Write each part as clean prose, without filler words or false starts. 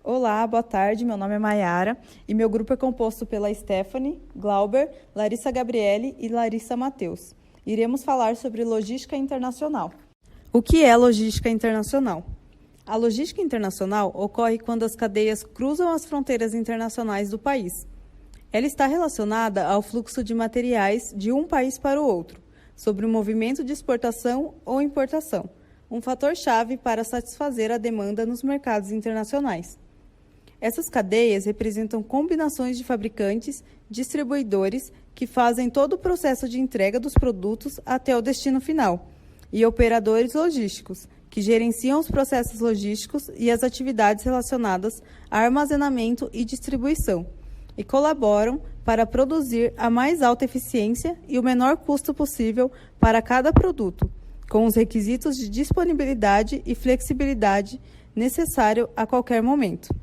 Olá, boa tarde. Meu nome é Maiara e meu grupo é composto pela Stephanie, Glauber, Larissa Gabriele e Larissa Mateus. Iremos falar sobre logística internacional. O que é logística internacional? A logística internacional ocorre quando as cadeias cruzam as fronteiras internacionais do país. Ela está relacionada ao fluxo de materiais de um país para o outro, sobre o movimento de exportação ou importação, um fator-chave para satisfazer a demanda nos mercados internacionais. Essas cadeias representam combinações de fabricantes, distribuidores, que fazem todo o processo de entrega dos produtos até o destino final, e operadores logísticos, que gerenciam os processos logísticos e as atividades relacionadas a armazenamento e distribuição, e colaboram para produzir a mais alta eficiência e o menor custo possível para cada produto, com os requisitos de disponibilidade e flexibilidade necessário a qualquer momento.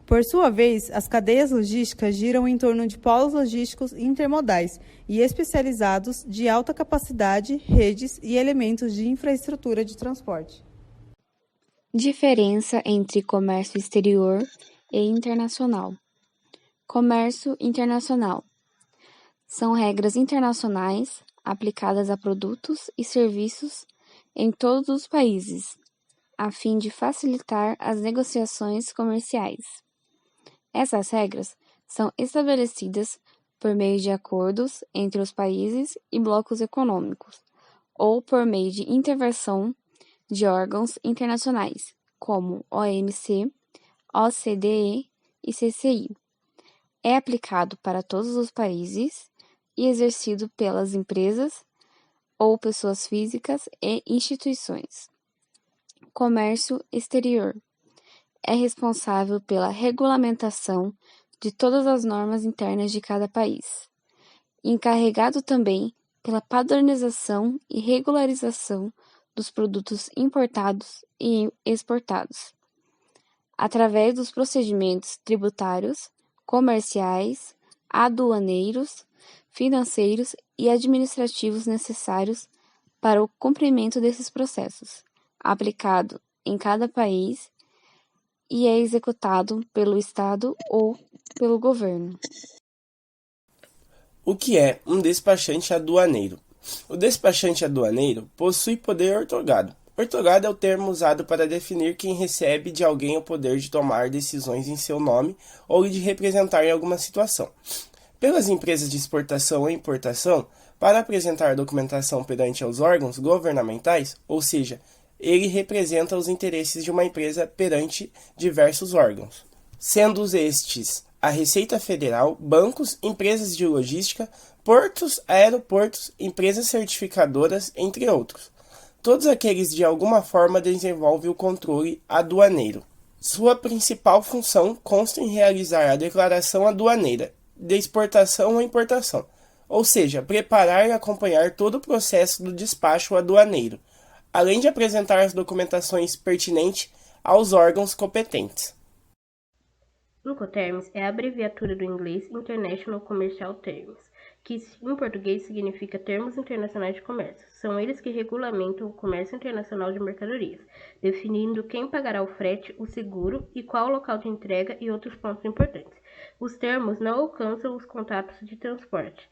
Por sua vez, as cadeias logísticas giram em torno de polos logísticos intermodais e especializados de alta capacidade, redes e elementos de infraestrutura de transporte. Diferença entre comércio exterior e internacional. Comércio internacional são regras internacionais aplicadas a produtos e serviços em todos os países, a fim de facilitar as negociações comerciais. Essas regras são estabelecidas por meio de acordos entre os países e blocos econômicos, ou por meio de intervenção de órgãos internacionais, como OMC, OCDE e CCI. É aplicado para todos os países e exercido pelas empresas ou pessoas físicas e instituições. Comércio exterior é responsável pela regulamentação de todas as normas internas de cada país, encarregado também pela padronização e regularização dos produtos importados e exportados, através dos procedimentos tributários, comerciais, aduaneiros, financeiros e administrativos necessários para o cumprimento desses processos, aplicado em cada país e é executado pelo Estado ou pelo governo. O que é um despachante aduaneiro? O despachante aduaneiro possui poder outorgado. Outorgado é o termo usado para definir quem recebe de alguém o poder de tomar decisões em seu nome ou de representar em alguma situação. Pelas empresas de exportação e importação, para apresentar documentação perante aos órgãos governamentais, ou seja, ele representa os interesses de uma empresa perante diversos órgãos, sendo estes a Receita Federal, bancos, empresas de logística, portos, aeroportos, empresas certificadoras, entre outros. Todos aqueles de alguma forma desenvolvem o controle aduaneiro. Sua principal função consta em realizar a declaração aduaneira de exportação ou importação, ou seja, preparar e acompanhar todo o processo do despacho aduaneiro, além de apresentar as documentações pertinentes aos órgãos competentes. Incoterms é a abreviatura do inglês International Commercial Terms, que em português significa Termos Internacionais de Comércio. São eles que regulamentam o comércio internacional de mercadorias, definindo quem pagará o frete, o seguro e qual o local de entrega e outros pontos importantes. Os termos não alcançam os contratos de transporte,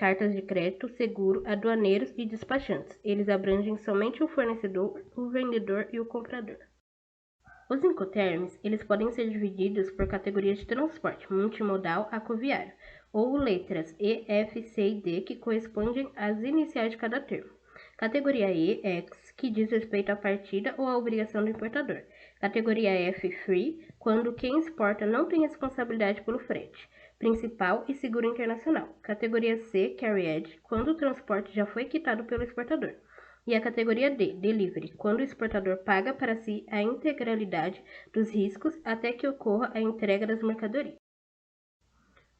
cartas de crédito, seguro, aduaneiros e despachantes. Eles abrangem somente o fornecedor, o vendedor e o comprador. Os Incoterms, eles podem ser divididos por categorias de transporte, multimodal, aquaviário, ou letras E, F, C e D, que correspondem às iniciais de cada termo. Categoria E, X, que diz respeito à partida ou à obrigação do importador. Categoria F, Free, quando quem exporta não tem responsabilidade pelo frete principal e seguro internacional. Categoria C, Carriage, quando o transporte já foi quitado pelo exportador. E a categoria D, Delivery, quando o exportador paga para si a integralidade dos riscos até que ocorra a entrega das mercadorias.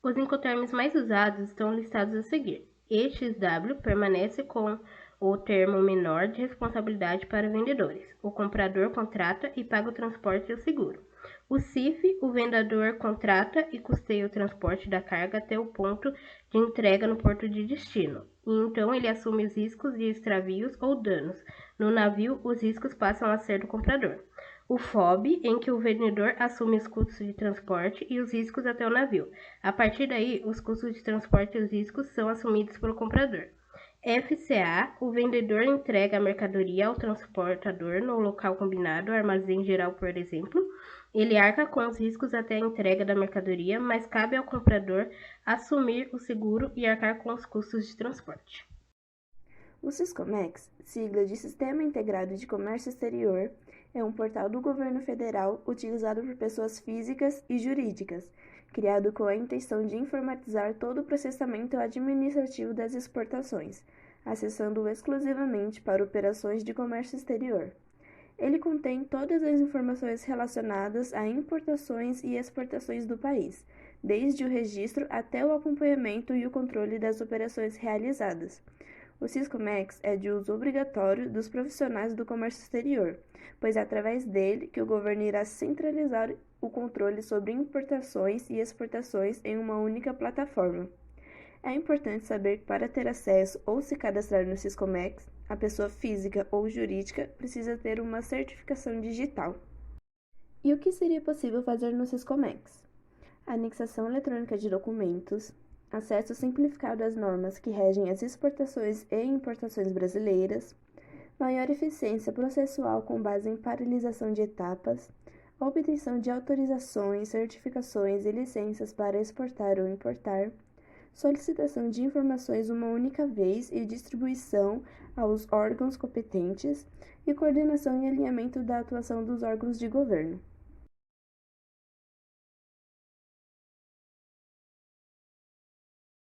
Os Incoterms mais usados estão listados a seguir. EXW permanece com o termo menor de responsabilidade para vendedores. O comprador contrata e paga o transporte e o seguro. O CIF, o vendedor contrata e custeia o transporte da carga até o ponto de entrega no porto de destino. E então ele assume os riscos de extravios ou danos. No navio, os riscos passam a ser do comprador. O FOB, em que o vendedor assume os custos de transporte e os riscos até o navio. A partir daí, os custos de transporte e os riscos são assumidos pelo comprador. FCA, o vendedor entrega a mercadoria ao transportador no local combinado, armazém geral, por exemplo. Ele arca com os riscos até a entrega da mercadoria, mas cabe ao comprador assumir o seguro e arcar com os custos de transporte. O Siscomex, sigla de Sistema Integrado de Comércio Exterior, é um portal do governo federal utilizado por pessoas físicas e jurídicas, criado com a intenção de informatizar todo o processamento administrativo das exportações, acessando-o exclusivamente para operações de comércio exterior. Ele contém todas as informações relacionadas a importações e exportações do país, desde o registro até o acompanhamento e o controle das operações realizadas. O Siscomex é de uso obrigatório dos profissionais do comércio exterior, pois é através dele que o governo irá centralizar o controle sobre importações e exportações em uma única plataforma. É importante saber que para ter acesso ou se cadastrar no Siscomex, a pessoa física ou jurídica precisa ter uma certificação digital. E o que seria possível fazer no Siscomex? Anexação eletrônica de documentos, acesso simplificado às normas que regem as exportações e importações brasileiras, maior eficiência processual com base em paralisação de etapas, obtenção de autorizações, certificações e licenças para exportar ou importar, solicitação de informações uma única vez e distribuição aos órgãos competentes e coordenação e alinhamento da atuação dos órgãos de governo.